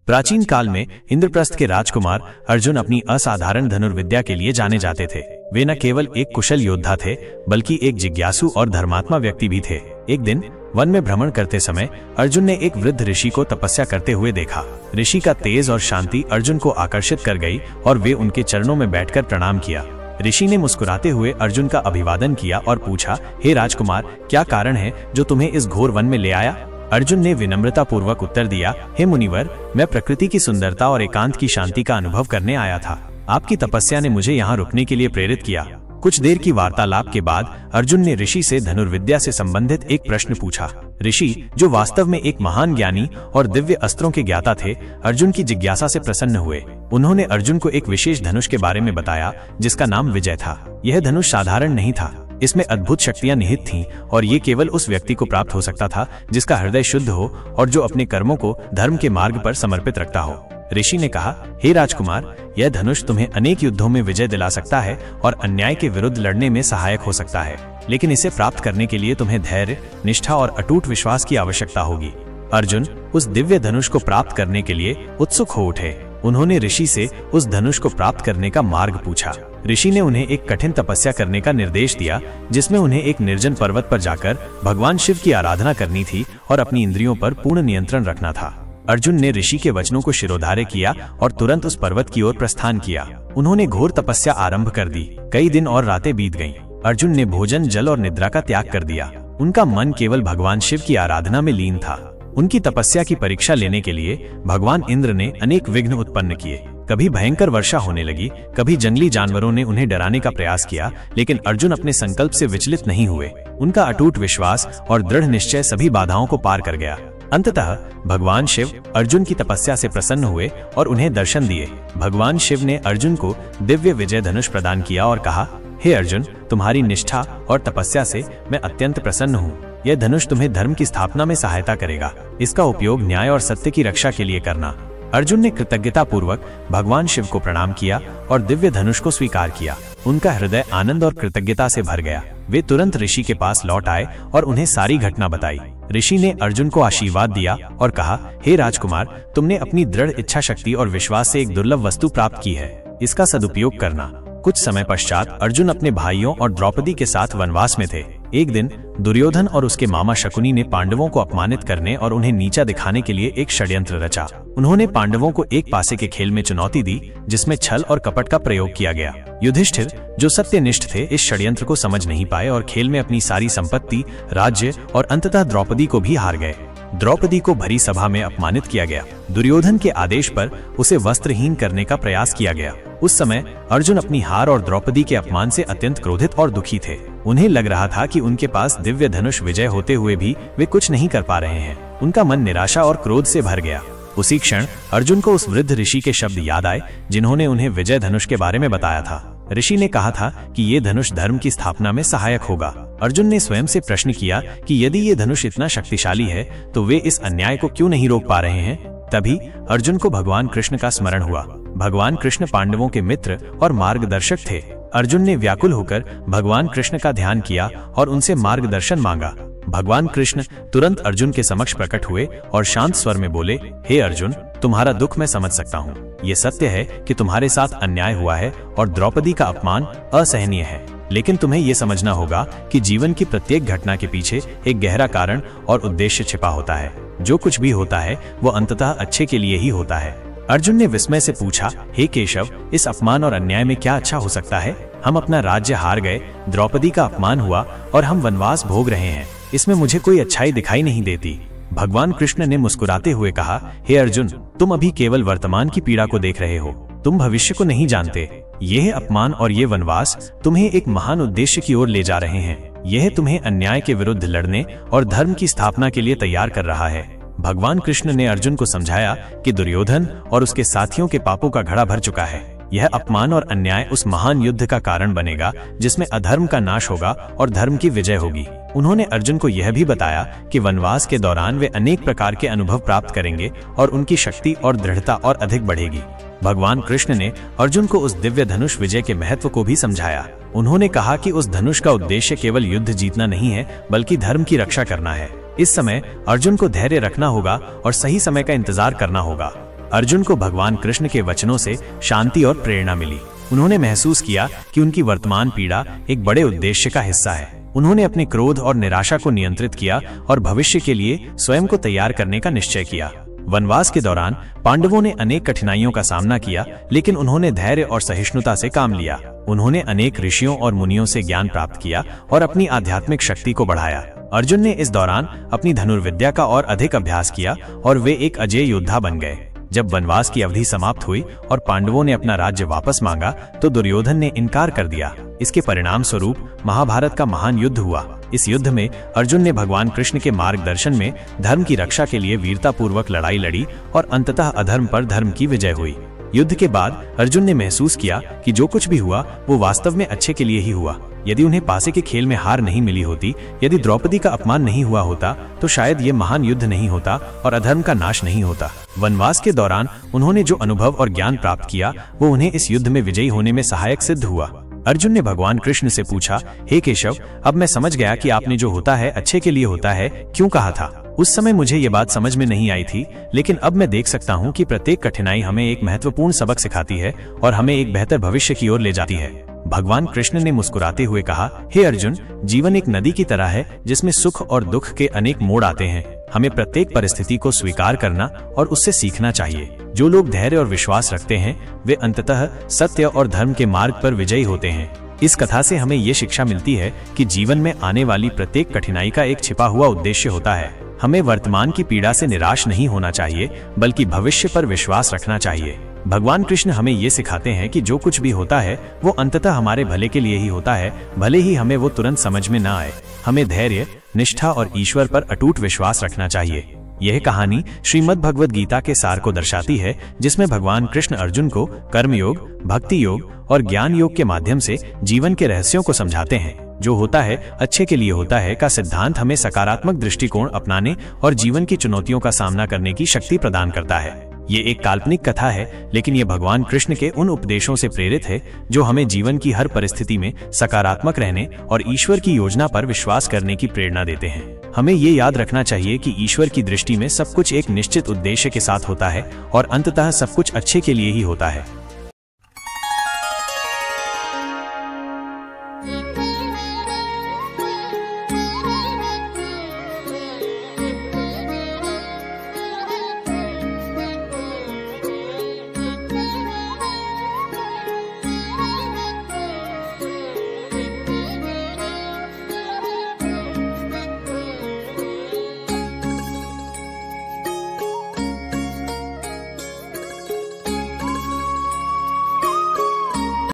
प्राचीन काल में इंद्रप्रस्थ के राजकुमार अर्जुन अपनी असाधारण धनुर्विद्या के लिए जाने जाते थे। वे न केवल एक कुशल योद्धा थे, बल्कि एक जिज्ञासु और धर्मात्मा व्यक्ति भी थे। एक दिन वन में भ्रमण करते समय अर्जुन ने एक वृद्ध ऋषि को तपस्या करते हुए देखा। ऋषि का तेज और शांति अर्जुन को आकर्षित कर गई और वे उनके चरणों में बैठकर प्रणाम किया। ऋषि ने मुस्कुराते हुए अर्जुन का अभिवादन किया और पूछा, हे राजकुमार, क्या कारण है जो तुम्हें इस घोर वन में ले आया? अर्जुन ने विनम्रता पूर्वक उत्तर दिया, हे मुनिवर, मैं प्रकृति की सुंदरता और एकांत की शांति का अनुभव करने आया था। आपकी तपस्या ने मुझे यहाँ रुकने के लिए प्रेरित किया। कुछ देर की वार्तालाप के बाद अर्जुन ने ऋषि से धनुर्विद्या से संबंधित एक प्रश्न पूछा। ऋषि, जो वास्तव में एक महान ज्ञानी और दिव्य अस्त्रों के ज्ञाता थे, अर्जुन की जिज्ञासा से प्रसन्न हुए। उन्होंने अर्जुन को एक विशेष धनुष के बारे में बताया जिसका नाम विजय था। यह धनुष साधारण नहीं था, इसमें अद्भुत शक्तियां निहित थीं और ये केवल उस व्यक्ति को प्राप्त हो सकता था जिसका हृदय शुद्ध हो और जो अपने कर्मों को धर्म के मार्ग पर समर्पित रखता हो। ऋषि ने कहा, हे राजकुमार, यह धनुष तुम्हें अनेक युद्धों में विजय दिला सकता है और अन्याय के विरुद्ध लड़ने में सहायक हो सकता है, लेकिन इसे प्राप्त करने के लिए तुम्हें धैर्य, निष्ठा और अटूट विश्वास की आवश्यकता होगी। अर्जुन उस दिव्य धनुष को प्राप्त करने के लिए उत्सुक हो उठे। उन्होंने ऋषि से उस धनुष को प्राप्त करने का मार्ग पूछा। ऋषि ने उन्हें एक कठिन तपस्या करने का निर्देश दिया, जिसमें उन्हें एक निर्जन पर्वत पर जाकर भगवान शिव की आराधना करनी थी और अपनी इंद्रियों पर पूर्ण नियंत्रण रखना था। अर्जुन ने ऋषि के वचनों को शिरोधार्य किया और तुरंत उस पर्वत की ओर प्रस्थान किया। उन्होंने घोर तपस्या आरंभ कर दी। कई दिन और रातें बीत गईं। अर्जुन ने भोजन, जल और निद्रा का त्याग कर दिया। उनका मन केवल भगवान शिव की आराधना में लीन था। उनकी तपस्या की परीक्षा लेने के लिए भगवान इंद्र ने अनेक विघ्न उत्पन्न किए। कभी भयंकर वर्षा होने लगी, कभी जंगली जानवरों ने उन्हें डराने का प्रयास किया, लेकिन अर्जुन अपने संकल्प से विचलित नहीं हुए। उनका अटूट विश्वास और दृढ़ निश्चय सभी बाधाओं को पार कर गया। अंततः भगवान शिव अर्जुन की तपस्या से प्रसन्न हुए और उन्हें दर्शन दिए। भगवान शिव ने अर्जुन को दिव्य विजय धनुष प्रदान किया और कहा, हे अर्जुन, तुम्हारी निष्ठा और तपस्या से मैं अत्यंत प्रसन्न हूँ। यह धनुष तुम्हें धर्म की स्थापना में सहायता करेगा। इसका उपयोग न्याय और सत्य की रक्षा के लिए करना। अर्जुन ने कृतज्ञता पूर्वक भगवान शिव को प्रणाम किया और दिव्य धनुष को स्वीकार किया। उनका हृदय आनंद और कृतज्ञता से भर गया। वे तुरंत ऋषि के पास लौट आए और उन्हें सारी घटना बताई। ऋषि ने अर्जुन को आशीर्वाद दिया और कहा, हे राजकुमार, तुमने अपनी दृढ़ इच्छा शक्ति और विश्वास से एक दुर्लभ वस्तु प्राप्त की है। इसका सदुपयोग करना। कुछ समय पश्चात अर्जुन अपने भाइयों और द्रौपदी के साथ वनवास में थे। एक दिन दुर्योधन और उसके मामा शकुनी ने पांडवों को अपमानित करने और उन्हें नीचा दिखाने के लिए एक षड्यंत्र रचा। उन्होंने पांडवों को एक पासे के खेल में चुनौती दी जिसमें छल और कपट का प्रयोग किया गया। युधिष्ठिर, जो सत्यनिष्ठ थे, इस षड्यंत्र को समझ नहीं पाए और खेल में अपनी सारी संपत्ति, राज्य और अंततः द्रौपदी को भी हार गए। द्रौपदी को भरी सभा में अपमानित किया गया। दुर्योधन के आदेश पर उसे वस्त्रहीन करने का प्रयास किया गया। उस समय अर्जुन अपनी हार और द्रौपदी के अपमान से अत्यंत क्रोधित और दुखी थे। उन्हें लग रहा था कि उनके पास दिव्य धनुष विजय होते हुए भी वे कुछ नहीं कर पा रहे हैं। उनका मन निराशा और क्रोध से भर गया। उसी क्षण अर्जुन को उस वृद्ध ऋषि के शब्द याद आए जिन्होंने उन्हें विजय धनुष के बारे में बताया था। ऋषि ने कहा था कि ये धनुष धर्म की स्थापना में सहायक होगा। अर्जुन ने स्वयं से प्रश्न किया कि यदि ये धनुष इतना शक्तिशाली है तो वे इस अन्याय को क्यों नहीं रोक पा रहे हैं। तभी अर्जुन को भगवान कृष्ण का स्मरण हुआ। भगवान कृष्ण पांडवों के मित्र और मार्गदर्शक थे। अर्जुन ने व्याकुल होकर भगवान कृष्ण का ध्यान किया और उनसे मार्गदर्शन मांगा। भगवान कृष्ण तुरंत अर्जुन के समक्ष प्रकट हुए और शांत स्वर में बोले, हे अर्जुन, तुम्हारा दुख मैं समझ सकता हूँ। ये सत्य है कि तुम्हारे साथ अन्याय हुआ है और द्रौपदी का अपमान असहनीय है, लेकिन तुम्हें ये समझना होगा कि जीवन की प्रत्येक घटना के पीछे एक गहरा कारण और उद्देश्य छिपा होता है। जो कुछ भी होता है वो अंततः अच्छे के लिए ही होता है। अर्जुन ने विस्मय से पूछा, हे केशव, इस अपमान और अन्याय में क्या अच्छा हो सकता है? हम अपना राज्य हार गए, द्रौपदी का अपमान हुआ और हम वनवास भोग रहे हैं। इसमें मुझे कोई अच्छाई दिखाई नहीं देती। भगवान कृष्ण ने मुस्कुराते हुए कहा, हे अर्जुन, तुम अभी केवल वर्तमान की पीड़ा को देख रहे हो, तुम भविष्य को नहीं जानते। यह अपमान और ये वनवास तुम्हें एक महान उद्देश्य की ओर ले जा रहे हैं। यह तुम्हें अन्याय के विरुद्ध लड़ने और धर्म की स्थापना के लिए तैयार कर रहा है। भगवान कृष्ण ने अर्जुन को समझाया कि दुर्योधन और उसके साथियों के पापों का घड़ा भर चुका है। यह अपमान और अन्याय उस महान युद्ध का कारण बनेगा जिसमें अधर्म का नाश होगा और धर्म की विजय होगी। उन्होंने अर्जुन को यह भी बताया कि वनवास के दौरान वे अनेक प्रकार के अनुभव प्राप्त करेंगे और उनकी शक्ति और दृढ़ता और अधिक बढ़ेगी। भगवान कृष्ण ने अर्जुन को उस दिव्य धनुष विजय के महत्व को भी समझाया। उन्होंने कहा कि उस धनुष का उद्देश्य केवल युद्ध जीतना नहीं है, बल्कि धर्म की रक्षा करना है। इस समय अर्जुन को धैर्य रखना होगा और सही समय का इंतजार करना होगा। अर्जुन को भगवान कृष्ण के वचनों से शांति और प्रेरणा मिली। उन्होंने महसूस किया कि उनकी वर्तमान पीड़ा एक बड़े उद्देश्य का हिस्सा है। उन्होंने अपने क्रोध और निराशा को नियंत्रित किया और भविष्य के लिए स्वयं को तैयार करने का निश्चय किया। वनवास के दौरान पांडवों ने अनेक कठिनाइयों का सामना किया, लेकिन उन्होंने धैर्य और सहिष्णुता से काम लिया। उन्होंने अनेक ऋषियों और मुनियों से ज्ञान प्राप्त किया और अपनी आध्यात्मिक शक्ति को बढ़ाया। अर्जुन ने इस दौरान अपनी धनुर्विद्या का और अधिक अभ्यास किया और वे एक अजेय योद्धा बन गए। जब वनवास की अवधि समाप्त हुई और पांडवों ने अपना राज्य वापस मांगा तो दुर्योधन ने इनकार कर दिया। इसके परिणाम स्वरूप महाभारत का महान युद्ध हुआ। इस युद्ध में अर्जुन ने भगवान कृष्ण के मार्गदर्शन में धर्म की रक्षा के लिए वीरतापूर्वक लड़ाई लड़ी और अंततः अधर्म पर धर्म की विजय हुई। युद्ध के बाद अर्जुन ने महसूस किया कि जो कुछ भी हुआ वो वास्तव में अच्छे के लिए ही हुआ। यदि उन्हें पासे के खेल में हार नहीं मिली होती, यदि द्रौपदी का अपमान नहीं हुआ होता, तो शायद ये महान युद्ध नहीं होता और अधर्म का नाश नहीं होता। वनवास के दौरान उन्होंने जो अनुभव और ज्ञान प्राप्त किया वो उन्हें इस युद्ध में विजयी होने में सहायक सिद्ध हुआ। अर्जुन ने भगवान कृष्ण से पूछा, हे केशव, अब मैं समझ गया कि आपने जो होता है अच्छे के लिए होता है क्यों कहा था। उस समय मुझे ये बात समझ में नहीं आई थी, लेकिन अब मैं देख सकता हूँ कि प्रत्येक कठिनाई हमें एक महत्वपूर्ण सबक सिखाती है और हमें एक बेहतर भविष्य की ओर ले जाती है। भगवान कृष्ण ने मुस्कुराते हुए कहा, हे अर्जुन, जीवन एक नदी की तरह है जिसमें सुख और दुख के अनेक मोड़ आते हैं। हमें प्रत्येक परिस्थिति को स्वीकार करना और उससे सीखना चाहिए। जो लोग धैर्य और विश्वास रखते हैं वे अंततः सत्य और धर्म के मार्ग पर विजयी होते हैं। इस कथा से हमें ये शिक्षा मिलती है कि जीवन में आने वाली प्रत्येक कठिनाई का एक छिपा हुआ उद्देश्य होता है। हमें वर्तमान की पीड़ा से निराश नहीं होना चाहिए, बल्कि भविष्य पर विश्वास रखना चाहिए। भगवान कृष्ण हमें ये सिखाते हैं कि जो कुछ भी होता है वो अंततः हमारे भले के लिए ही होता है, भले ही हमें वो तुरंत समझ में ना आए। हमें धैर्य, निष्ठा और ईश्वर पर अटूट विश्वास रखना चाहिए। यह कहानी श्रीमद् भगवद गीता के सार को दर्शाती है, जिसमें भगवान कृष्ण अर्जुन को कर्मयोग, भक्ति योग और ज्ञान योग के माध्यम से जीवन के रहस्यों को समझाते हैं। जो होता है अच्छे के लिए होता है का सिद्धांत हमें सकारात्मक दृष्टिकोण अपनाने और जीवन की चुनौतियों का सामना करने की शक्ति प्रदान करता है। ये एक काल्पनिक कथा है, लेकिन ये भगवान कृष्ण के उन उपदेशों से प्रेरित है जो हमें जीवन की हर परिस्थिति में सकारात्मक रहने और ईश्वर की योजना पर विश्वास करने की प्रेरणा देते हैं। हमें ये याद रखना चाहिए कि ईश्वर की दृष्टि में सब कुछ एक निश्चित उद्देश्य के साथ होता है और अंततः सब कुछ अच्छे के लिए ही होता है।